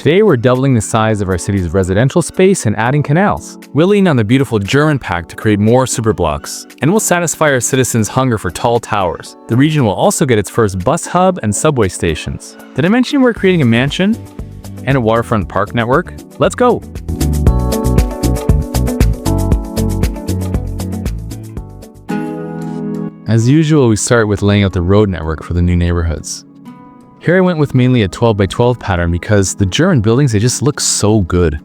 Today we're doubling the size of our city's residential space and adding canals. We'll lean on the beautiful German pack to create more superblocks, and we'll satisfy our citizens' hunger for tall towers. The region will also get its first bus hub and subway stations. Did I mention we're creating a mansion and a waterfront park network? Let's go! As usual, we start with laying out the road network for the new neighborhoods. Here I went with mainly a 12 by 12 pattern because the German buildings, they just look so good.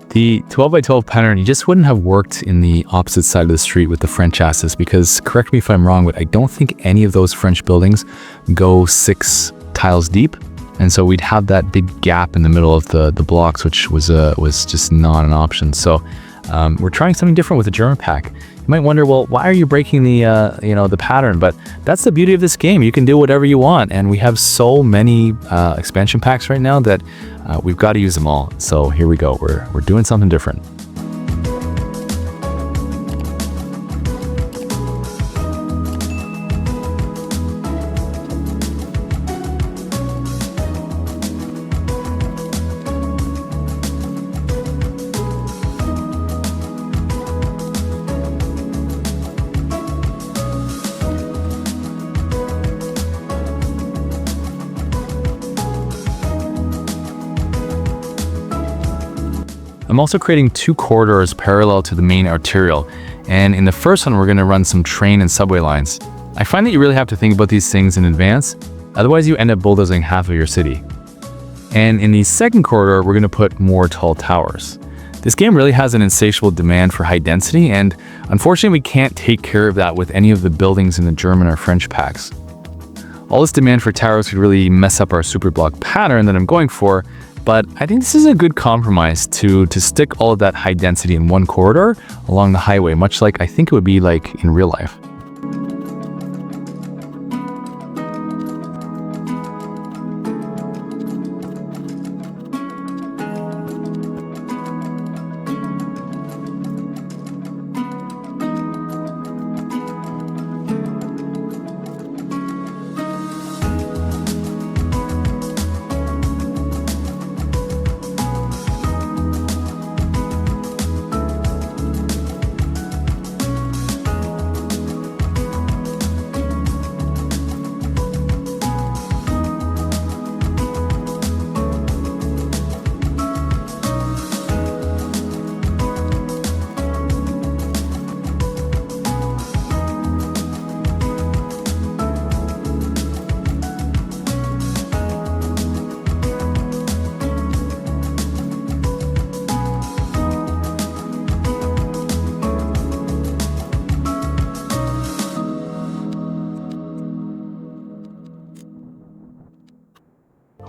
The 12 by 12 pattern, you just wouldn't have worked in the opposite side of the street with the French asses because, correct me if I'm wrong, but I don't think any of those French buildings go 6 tiles deep. And so we'd have that big gap in the middle of the blocks, which was just not an option. So we're trying something different with the German pack. You might wonder, well, why are you breaking the pattern? But that's the beauty of this game. You can do whatever you want, and we have so many expansion packs right now that we've got to use them all. So here we go. We're doing something different. I'm also creating 2 corridors parallel to the main arterial, and in the first one we're going to run some train and subway lines. I find that you really have to think about these things in advance, otherwise you end up bulldozing half of your city. And in the second corridor we're going to put more tall towers. This game really has an insatiable demand for high density, and unfortunately we can't take care of that with any of the buildings in the German or French packs. All this demand for towers could really mess up our superblock pattern that I'm going for, but I think this is a good compromise to stick all of that high density in one corridor along the highway, much like I think it would be like in real life.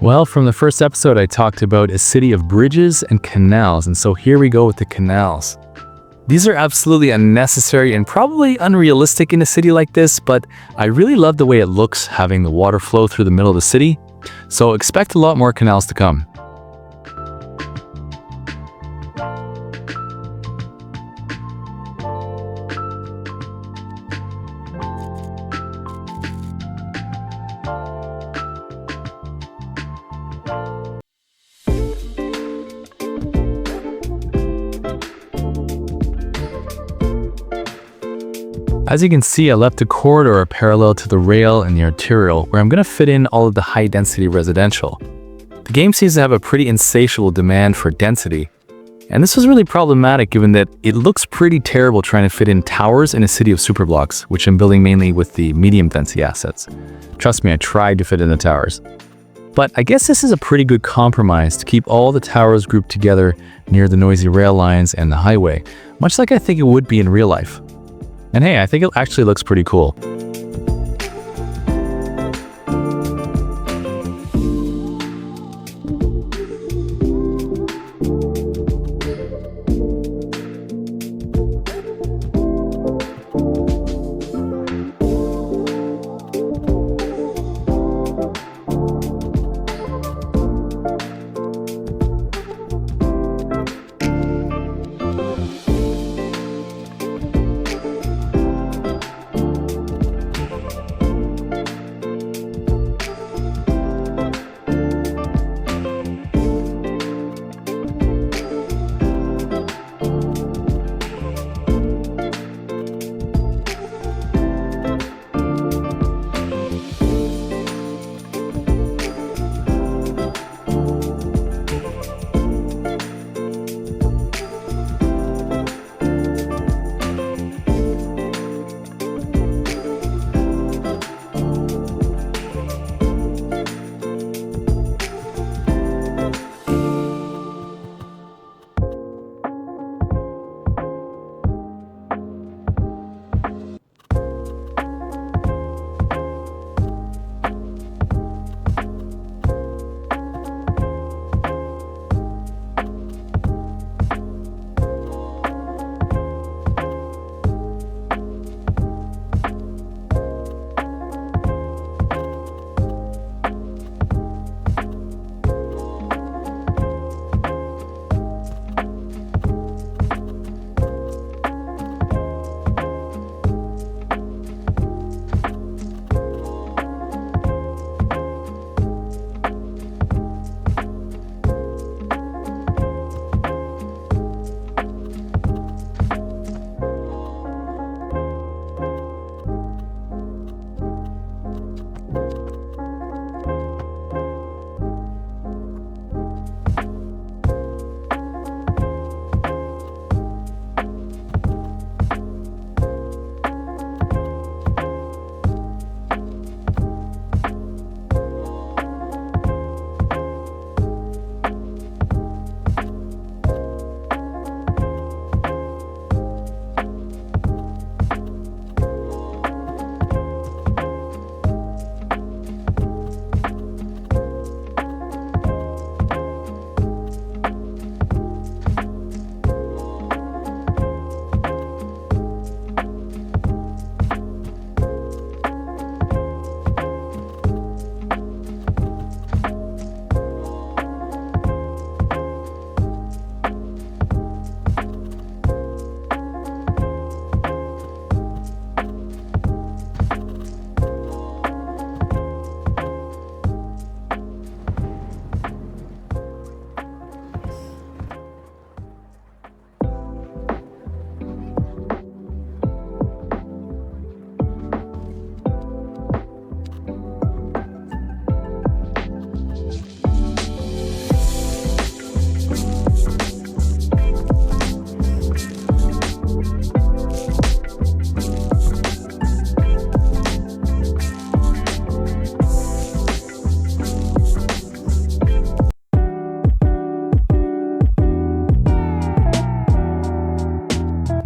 Well, from the first episode, I talked about a city of bridges and canals, and so here we go with the canals. These are absolutely unnecessary and probably unrealistic in a city like this, but I really love the way it looks having the water flow through the middle of the city, so expect a lot more canals to come. As you can see, I left a corridor parallel to the rail and the arterial where I'm going to fit in all of the high-density residential. The game seems to have a pretty insatiable demand for density, and this was really problematic given that it looks pretty terrible trying to fit in towers in a city of superblocks, which I'm building mainly with the medium density assets. Trust me, I tried to fit in the towers. But I guess this is a pretty good compromise to keep all the towers grouped together near the noisy rail lines and the highway, much like I think it would be in real life. And hey, I think it actually looks pretty cool.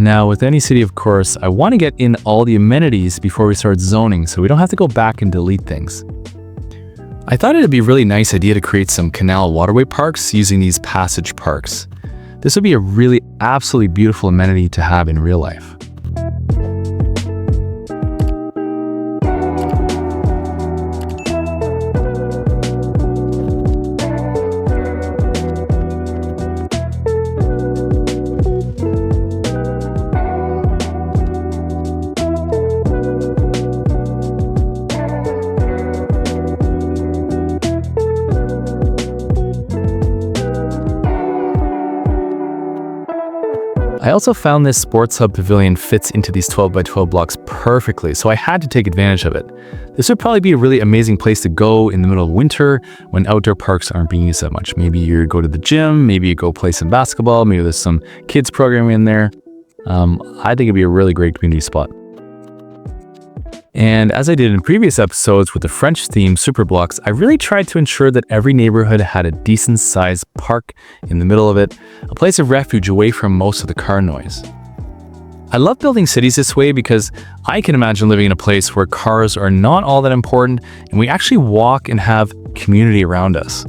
Now, with any city, of course, I want to get in all the amenities before we start zoning so we don't have to go back and delete things. I thought it'd be a really nice idea to create some canal waterway parks using these passage parks. This would be a really absolutely beautiful amenity to have in real life. I also found this sports hub pavilion fits into these 12 by 12 blocks perfectly, so I had to take advantage of it. This would probably be a really amazing place to go in the middle of winter when outdoor parks aren't being used that much. Maybe you go to the gym, maybe you go play some basketball, maybe there's some kids programming in there. I think it'd be a really great community spot. And as I did in previous episodes with the French theme Superblocks, I really tried to ensure that every neighborhood had a decent sized park in the middle of it, a place of refuge away from most of the car noise. I love building cities this way because I can imagine living in a place where cars are not all that important and we actually walk and have community around us.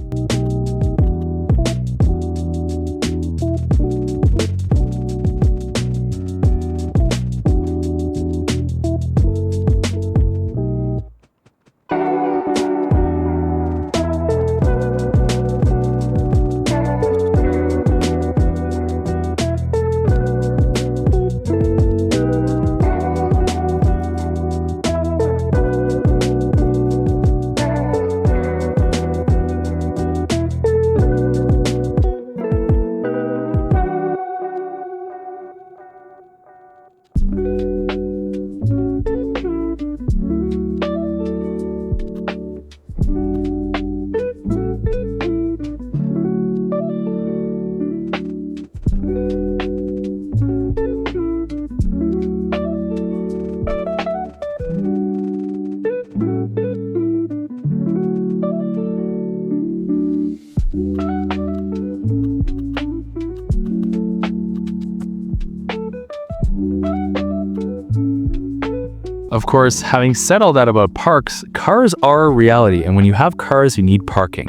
Of course, having said all that about parks, cars are a reality, and when you have cars, you need parking.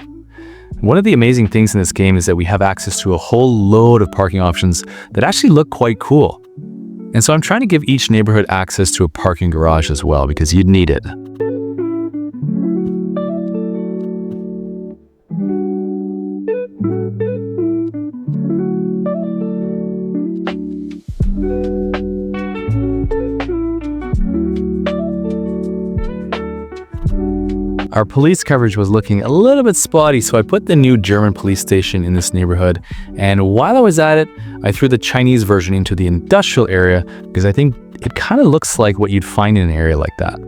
One of the amazing things in this game is that we have access to a whole load of parking options that actually look quite cool. And so I'm trying to give each neighborhood access to a parking garage as well, because you'd need it. Our police coverage was looking a little bit spotty, so I put the new German police station in this neighborhood. And while I was at it, I threw the Chinese version into the industrial area because I think it kind of looks like what you'd find in an area like that.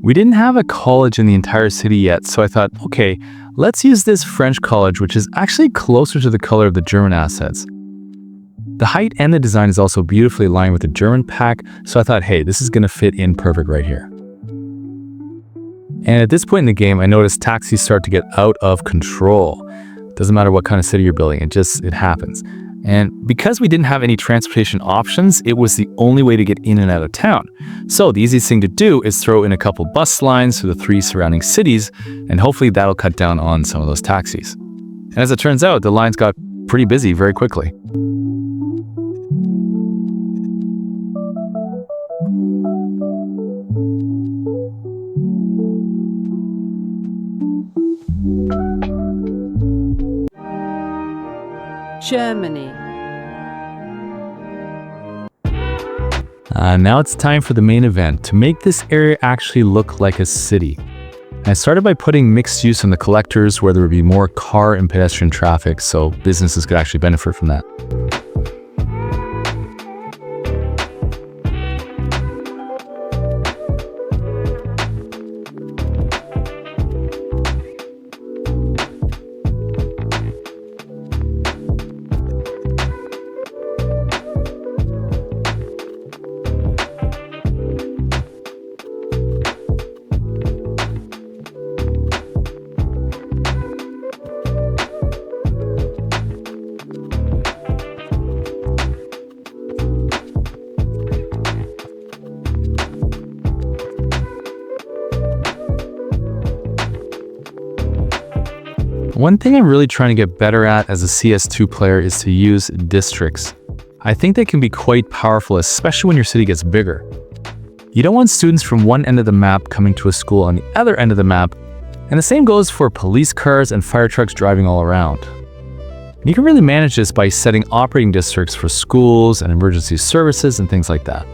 We didn't have a college in the entire city yet, so I thought, okay, let's use this French college, which is actually closer to the color of the German assets. The height and the design is also beautifully aligned with the German pack, so I thought, hey, this is going to fit in perfect right here. And at this point in the game, I noticed taxis start to get out of control. Doesn't matter what kind of city you're building, it happens. And because we didn't have any transportation options, it was the only way to get in and out of town. So the easiest thing to do is throw in a couple bus lines to the 3 surrounding cities, and hopefully that'll cut down on some of those taxis. And as it turns out, the lines got pretty busy very quickly. Germany. Now it's time for the main event, to make this area actually look like a city. I started by putting mixed use on the collectors where there would be more car and pedestrian traffic, so businesses could actually benefit from that. One thing I'm really trying to get better at as a CS2 player is to use districts. I think they can be quite powerful, especially when your city gets bigger. You don't want students from one end of the map coming to a school on the other end of the map, and the same goes for police cars and fire trucks driving all around. You can really manage this by setting operating districts for schools and emergency services and things like that.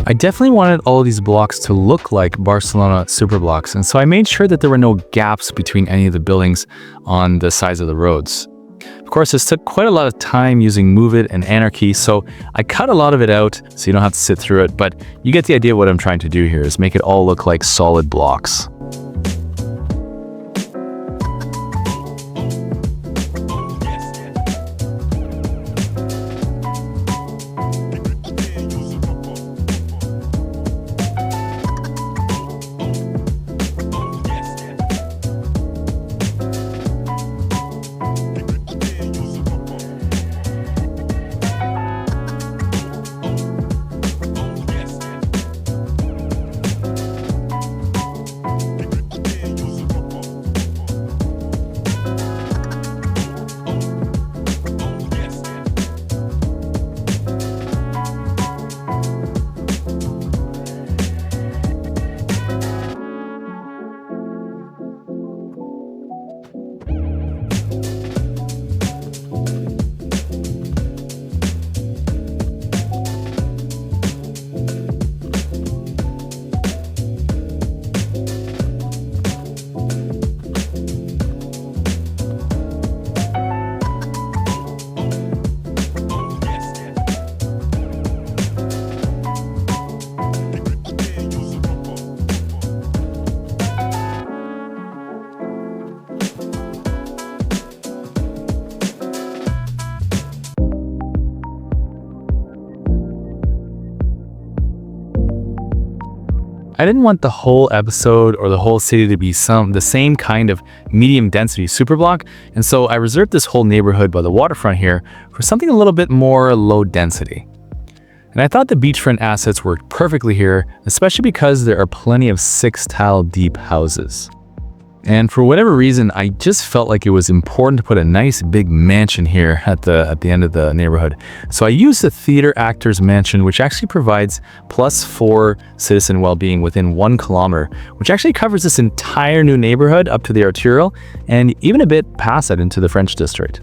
I definitely wanted all of these blocks to look like Barcelona Superblocks, and so I made sure that there were no gaps between any of the buildings on the sides of the roads. Of course, this took quite a lot of time using Move It and Anarchy, so I cut a lot of it out so you don't have to sit through it, but you get the idea of what I'm trying to do here, is make it all look like solid blocks. I didn't want the whole episode or the whole city to be the same kind of medium density superblock, and so I reserved this whole neighborhood by the waterfront here for something a little bit more low density. And I thought the beachfront assets worked perfectly here, especially because there are plenty of 6-tile deep houses. And for whatever reason, I just felt like it was important to put a nice big mansion here at the end of the neighborhood. So I used the Theater Actors Mansion, which actually provides +4 citizen well-being within 1 kilometer, which actually covers this entire new neighborhood up to the arterial and even a bit past that into the French district.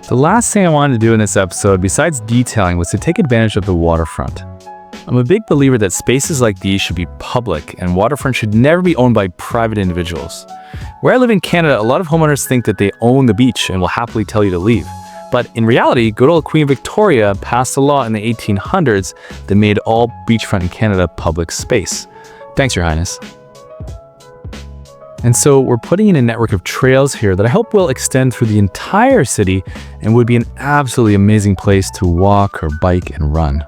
The last thing I wanted to do in this episode, besides detailing, was to take advantage of the waterfront. I'm a big believer that spaces like these should be public, and waterfront should never be owned by private individuals. Where I live in Canada, a lot of homeowners think that they own the beach and will happily tell you to leave. But in reality, good old Queen Victoria passed a law in the 1800s that made all beachfront in Canada public space. Thanks, Your Highness. And so we're putting in a network of trails here that I hope will extend through the entire city and would be an absolutely amazing place to walk or bike and run.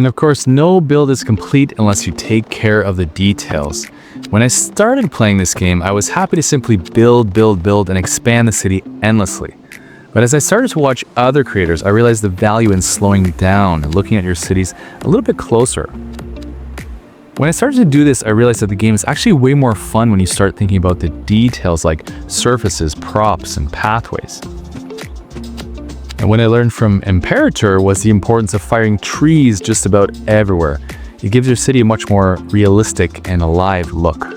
And of course, no build is complete unless you take care of the details. When I started playing this game, I was happy to simply build, and expand the city endlessly. But as I started to watch other creators, I realized the value in slowing down and looking at your cities a little bit closer. When I started to do this, I realized that the game is actually way more fun when you start thinking about the details like surfaces, props, and pathways. And what I learned from Imperator was the importance of firing trees just about everywhere. It gives your city a much more realistic and alive look.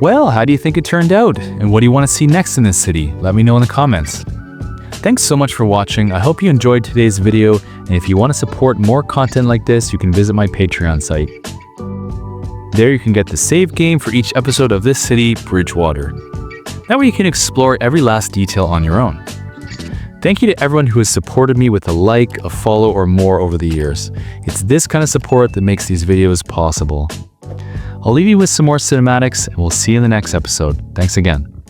Well, how do you think it turned out? And what do you want to see next in this city? Let me know in the comments. Thanks so much for watching. I hope you enjoyed today's video, and if you want to support more content like this, you can visit my Patreon site. There you can get the save game for each episode of this city, Bridgewater. That way you can explore every last detail on your own. Thank you to everyone who has supported me with a like, a follow, or more over the years. It's this kind of support that makes these videos possible. I'll leave you with some more cinematics, and we'll see you in the next episode. Thanks again.